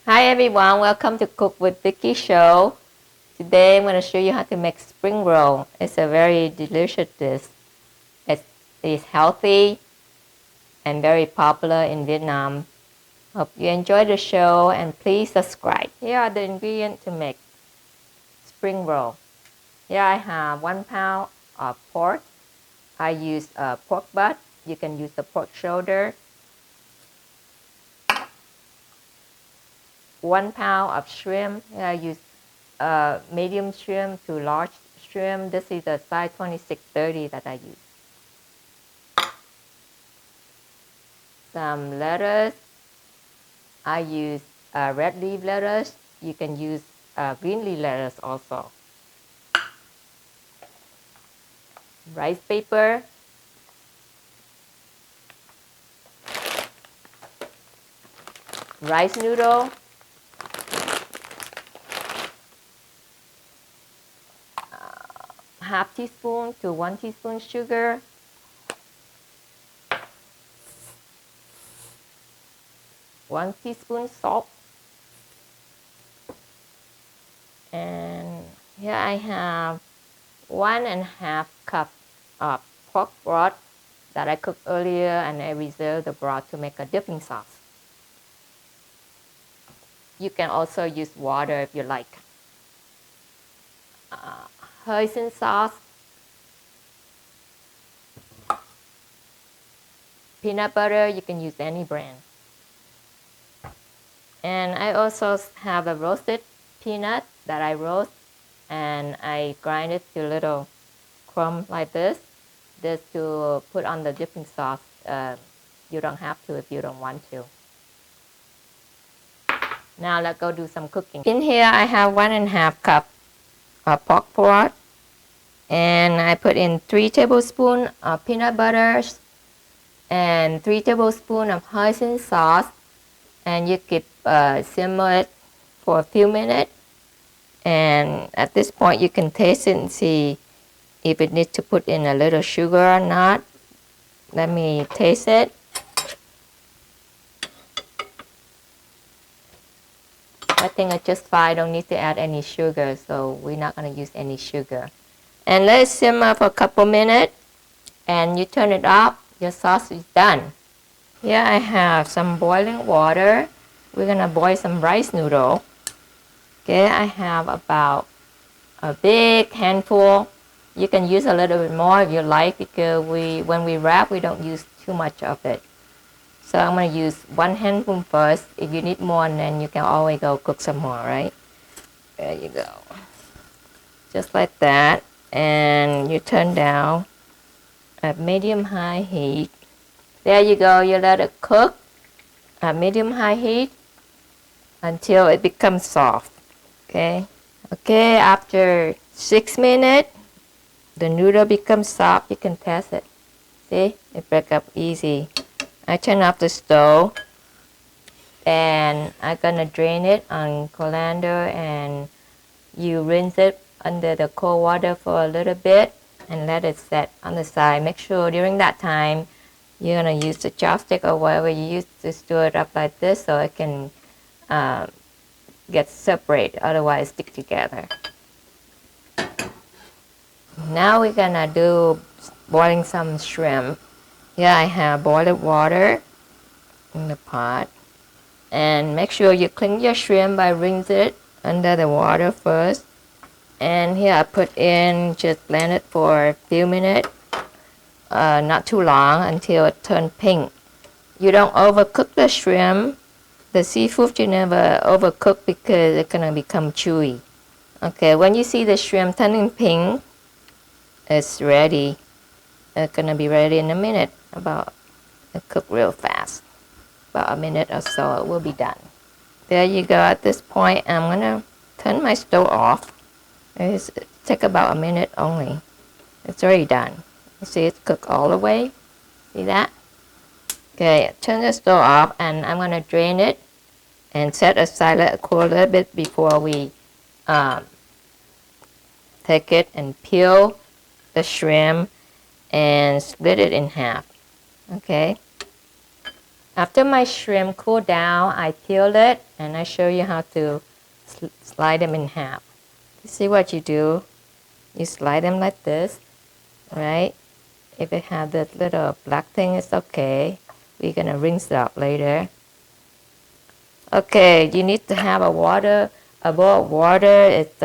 Hi everyone, welcome to Cook with Vicky show. Today I'm going to show you how to make spring roll. It's a very delicious dish. It is healthy and very popular in Vietnam. Hope you enjoy the show and please subscribe. Here are the ingredients to make spring roll. Here I have 1 pound of pork. I use pork butt. You can use the pork shoulder. 1 pound of shrimp. Here I use medium shrimp to large shrimp. This is the size 2630 that I use. Some lettuce. I use red leaf lettuce. You can use green leaf lettuce also. Rice paper. Rice noodle. Half teaspoon to 1 teaspoon sugar. One teaspoon salt. And here I have 1.5 cup of pork broth that I cooked earlier, and I reserved the broth to make a dipping sauce. You can also use water if you like. Hoisin sauce. Peanut butter, you can use any brand. And I also have a roasted peanut that I roast, and I grind it to little crumb like this, just to put on the dipping sauce. You don't have to if you don't want to. Now let's go do some cooking. In here I have 1.5 cup of pork broth, and I put in 3 tablespoons of peanut butter and 3 tablespoons of hoisin sauce, and you keep simmer it for a few minutes. And at this point you can taste it and see if it needs to put in a little sugar or not. Let me taste it. I think it's just fine. I don't need to add any sugar, so we're not going to use any sugar. And let it simmer for a couple minutes, and you turn it off. Your sauce is done. Here I have some boiling water. We're going to boil some rice noodle. Okay, I have about a big handful. You can use a little bit more if you like, because when we wrap, we don't use too much of it. So I'm going to use 1 handful first. If you need more, then you can always go cook some more, right? There you go. Just like that. And you turn down at medium-high heat. There you go. You let it cook at medium-high heat until it becomes soft. Okay? Okay, after 6 minutes, the noodle becomes soft. You can test it. See? It breaks up easy. I turn off the stove, and I'm gonna drain it on colander, and you rinse it under the cold water for a little bit and let it set on the side. Make sure during that time you're gonna use the chopstick or whatever you use to stir it up like this, so it can get separate, otherwise stick together. Now we're gonna do boiling some shrimp. Here I have boiled water in the pot, and make sure you clean your shrimp by rinsing it under the water first. And here I put in, just blend it for a few minutes, not too long, until it turns pink. You don't overcook the shrimp. The seafood you never overcook because it's gonna become chewy. Okay, when you see the shrimp turning pink, it's ready. It's gonna be ready in a minute. It cook real fast. About a minute or so, it will be done. There you go. At this point, I'm gonna turn my stove off. It take about a minute only. It's already done. You see, it's cooked all the way. See that? Okay, turn the stove off, and I'm gonna drain it and set aside, let it cool a little bit before we take it and peel the shrimp and split it in half. Okay. After my shrimp cool down, I peel it and I show you how to slide them in half. You see what you do? You slide them like this, right? If it has that little black thing, it's okay. We're gonna rinse it out later. Okay, you need to have a bowl of water. It's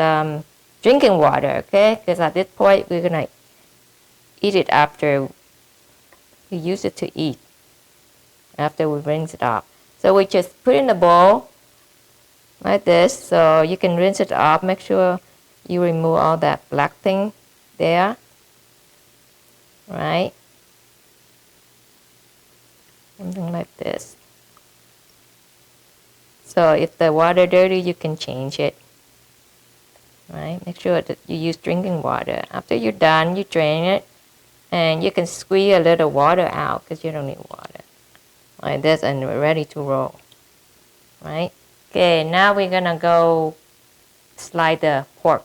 drinking water, okay? Because at this point, we're gonna eat it after you use it to eat, after we rinse it off. So we just put in the bowl like this, so you can rinse it off. Make sure you remove all that black thing there, right? Something like this. So if the water dirty, you can change it, right? Make sure that you use drinking water. After you're done, you drain it, and you can squeeze a little water out because you don't need water. Like this, and we're ready to roll, right? Okay, now we're gonna go slide the pork.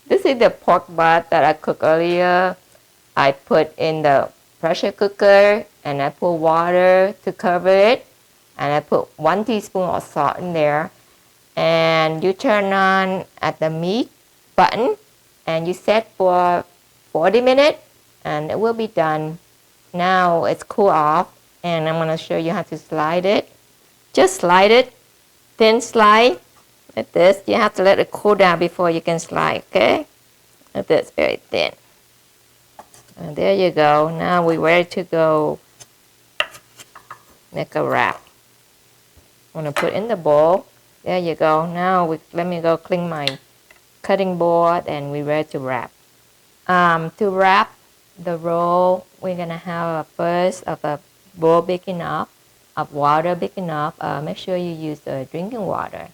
This is the pork butt that I cooked earlier. I put in the pressure cooker and I put water to cover it, and I put 1 teaspoon of salt in there, and you turn on at the meat button and you set for 40 minutes and it will be done. Now it's cool off and I'm going to show you how to slide it. Just slide it, thin slide like this. You have to let it cool down before you can slide, okay? Like this, very thin. And there you go. Now we're ready to go make a wrap. I'm going to put in the bowl. There you go. Now let me go clean my cutting board and we're ready to wrap. To wrap the roll, we're going to have a bowl big enough, of water big enough. Make sure you use drinking water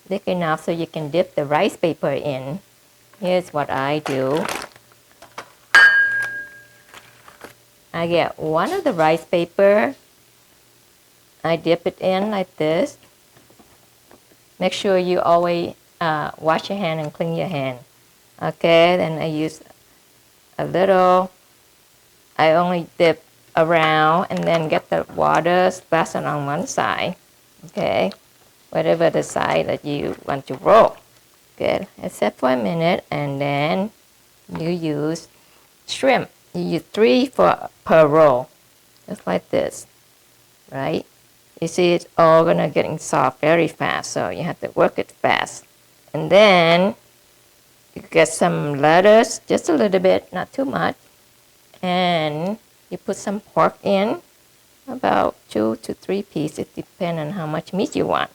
big enough so you can dip the rice paper in. Here's what I do. I get one of the rice paper. I dip it in like this. Make sure you always wash your hand and clean your hand. Okay, then I use a little. I only dip around and then get the water splashed on one side. Okay, whatever the side that you want to roll. Good. Set for a minute and then you use shrimp. You use 3 per roll, just like this, right? You see it's all gonna getting soft very fast, so you have to work it fast. And then you get some lettuce, just a little bit, not too much. And you put some pork in, about 2 to 3 pieces, depending on how much meat you want.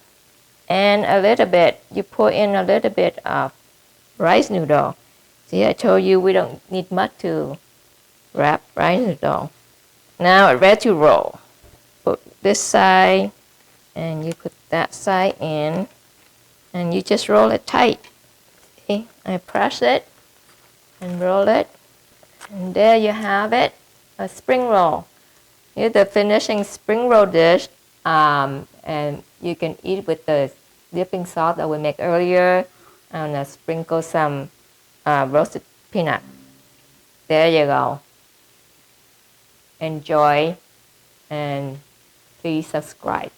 And a little bit, you put in a little bit of rice noodle. See, I told you we don't need much to wrap rice noodle. Now it's ready to roll. Put this side and you put that side in and you just roll it tight. See, I press it and roll it, and there you have it, a spring roll. Here's the finishing spring roll dish, and you can eat with the dipping sauce that we make earlier, and sprinkle some roasted peanut. There you go. Enjoy and please subscribe.